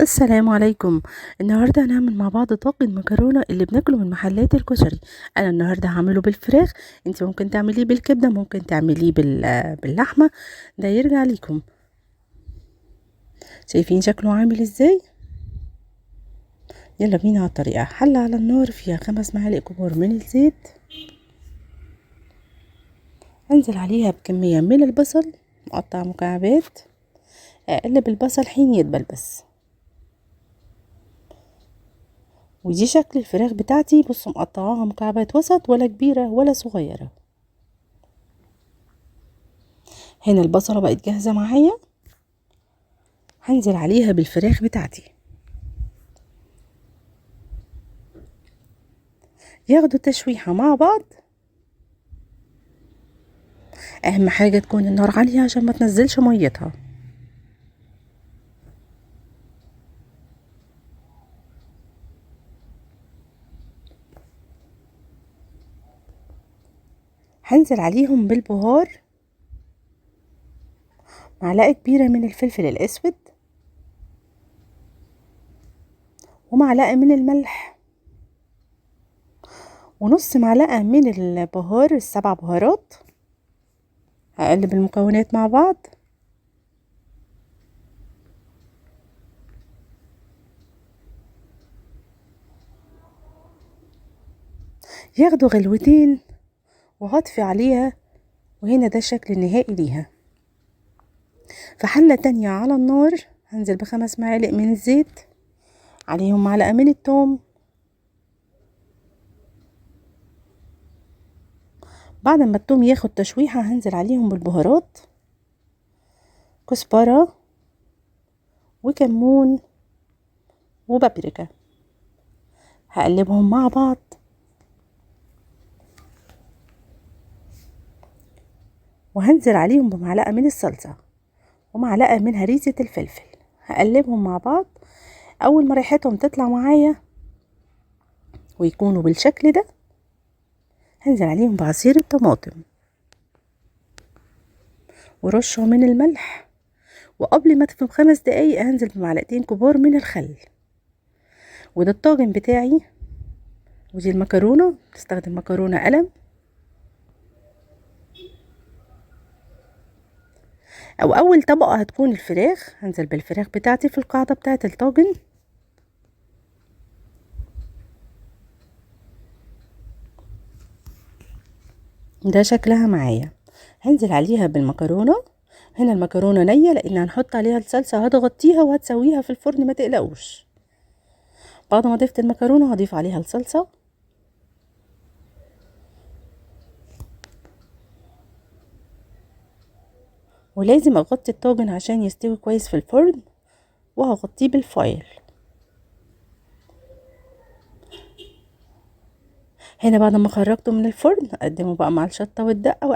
السلام عليكم. النهارده هنعمل مع بعض طاجن مكرونه اللي بناكله من محلات الكشري. انا النهارده هعمله بالفراخ، انت ممكن تعمليه بالكبده، ممكن تعمليه باللحمه، ده يرجع ليكم. شايفين شكله عامل ازاي؟ يلا بينا على الطريقه. حله على النار فيها 5 معالق كبار من الزيت، انزل عليها بكميه من البصل مقطع مكعبات، اقلب البصل حين يدبل بس. ودي شكل الفراخ بتاعتي، بصوا مقطعاها مكعبات وسط، ولا كبيرة ولا صغيرة. هنا البصلة بقت جاهزة معايا، هنزل عليها بالفراخ بتاعتي، ياخدوا تشويحة مع بعض. اهم حاجة تكون النار عالية عشان ما تنزلش ميتها. هنزل عليهم بالبهار، معلقة كبيرة من الفلفل الاسود، ومعلقة من الملح، ونص معلقة من البهار، ال7 بهارات. هقلب المكونات مع بعض. ياخدوا غلوتين وهطفي عليها، وهنا ده الشكل النهائي ليها. في حلة تانية على النار هنزل ب5 معالق من الزيت، عليهم معلقة من الثوم. بعد ما الثوم ياخد تشويحة هنزل عليهم بالبهارات، كزبرة وكمون وبابريكا. هقلبهم مع بعض، وهنزل عليهم بمعلقة من الصلصة ومعلقة من هريسة الفلفل. هقلبهم مع بعض. اول ما ريحتهم تطلع معايا ويكونوا بالشكل ده، هنزل عليهم بعصير الطماطم ورشة من الملح، وقبل ما تفهم 5 دقايق هنزل بمعلقتين كبار من الخل. وده الطاجن بتاعي. ودي المكرونة، بستخدم مكرونة قلم او اول طبقة هتكون الفراخ. هنزل بالفراخ بتاعتي في القاعدة بتاعة الطاجن، ده شكلها معايا. هنزل عليها بالمكرونة. هنا المكرونة نية لان هنحط عليها الصلصة، هتغطيها وهتسويها في الفرن، ما تقلقوش. بعد ما ضفت المكرونة هضيف عليها الصلصة، ولازم اغطي الطاجن عشان يستوي كويس في الفرن، وهغطيه بالفايل. هنا بعد ما خرجته من الفرن اقدمه بقى مع الشطة والدقة